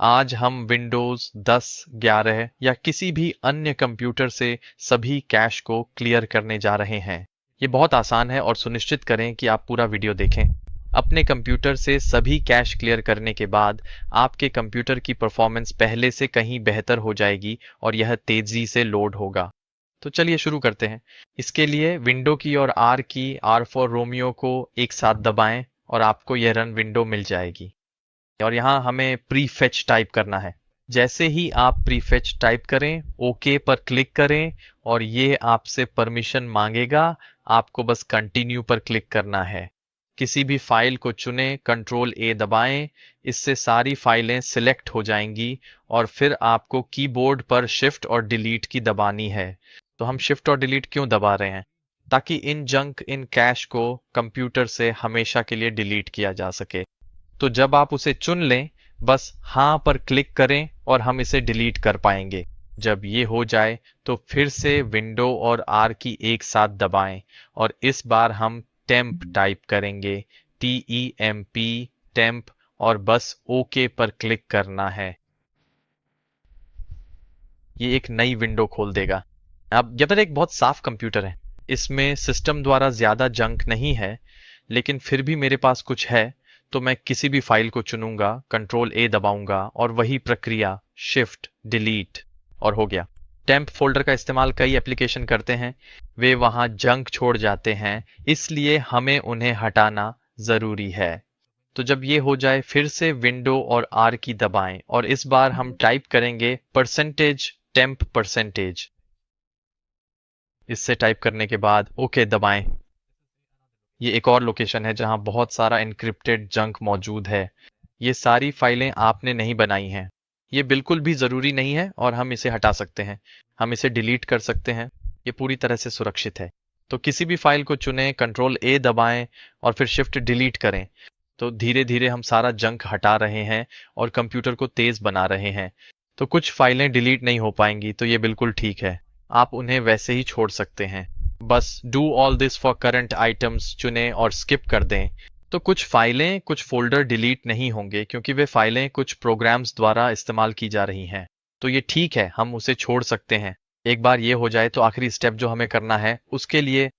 आज हम विंडोज 10, 11 या किसी भी अन्य कंप्यूटर से सभी कैश को क्लियर करने जा रहे हैं। ये बहुत आसान है और सुनिश्चित करें कि आप पूरा वीडियो देखें। अपने कंप्यूटर से सभी कैश क्लियर करने के बाद आपके कंप्यूटर की परफॉर्मेंस पहले से कहीं बेहतर हो जाएगी और यह तेजी से लोड होगा। तो चलिए शुरू करते हैं। इसके लिए विंडो की और आर की, आर फॉर रोमियो को एक साथ दबाएं और आपको यह रन विंडो मिल जाएगी। और यहाँ हमें प्रीफेच टाइप करना है। जैसे ही आप प्रीफेच टाइप करें, ओके पर क्लिक करें और ये आपसे परमिशन मांगेगा। आपको बस कंटिन्यू पर क्लिक करना है। किसी भी फाइल को चुनें, कंट्रोल ए दबाएं। इससे सारी फाइलें सिलेक्ट हो जाएंगी और फिर आपको कीबोर्ड पर शिफ्ट और डिलीट की दबानी है। तो हम शिफ्ट और डिलीट क्यों दबा रहे हैं? ताकि इन कैश को कंप्यूटर से हमेशा के लिए डिलीट किया जा सके। तो जब आप उसे चुन लें, बस हाँ पर क्लिक करें और हम इसे डिलीट कर पाएंगे। जब ये हो जाए तो फिर से विंडो और आर की एक साथ दबाएं और इस बार हम टेम्प टाइप करेंगे, TEMP, टेम्प, और बस ओके पर क्लिक करना है। ये एक नई विंडो खोल देगा। अब यह एक बहुत साफ कंप्यूटर है। इसमें सिस्टम द्वारा ज्यादा जंक नहीं है, लेकिन फिर भी मेरे पास कुछ है। तो मैं किसी भी फाइल को चुनूंगा, कंट्रोल ए दबाऊंगा और वही प्रक्रिया, शिफ्ट डिलीट, और हो गया। टेम्प फोल्डर का इस्तेमाल कई एप्लीकेशन करते हैं। वे वहां जंक छोड़ जाते हैं, इसलिए हमें उन्हें हटाना जरूरी है। तो जब ये हो जाए फिर से विंडो और आर की दबाएं और इस बार हम टाइप करेंगे परसेंटेज टेम्प परसेंटेज। इससे टाइप करने के बाद ओके दबाएं। ये एक और लोकेशन है जहां बहुत सारा एन्क्रिप्टेड जंक मौजूद है। ये सारी फाइलें आपने नहीं बनाई हैं। ये बिल्कुल भी ज़रूरी नहीं है और हम इसे हटा सकते हैं। हम इसे डिलीट कर सकते हैं। ये पूरी तरह से सुरक्षित है। तो किसी भी फाइल को चुनें, कंट्रोल ए दबाएं और फिर शिफ्ट डिलीट करें। तो धीरे धीरे हम सारा जंक हटा रहे हैं और कंप्यूटर को तेज बना रहे हैं। तो कुछ फाइलें डिलीट नहीं हो पाएंगी, तो ये बिल्कुल ठीक है। आप उन्हें वैसे ही छोड़ सकते हैं। बस do all this for current items चुनें और स्किप कर दें। तो कुछ फाइलें, कुछ फोल्डर डिलीट नहीं होंगे क्योंकि वे फाइलें कुछ प्रोग्राम्स द्वारा इस्तेमाल की जा रही हैं। तो ये ठीक है, हम उसे छोड़ सकते हैं। एक बार ये हो जाए तो आखिरी स्टेप जो हमें करना है, उसके लिए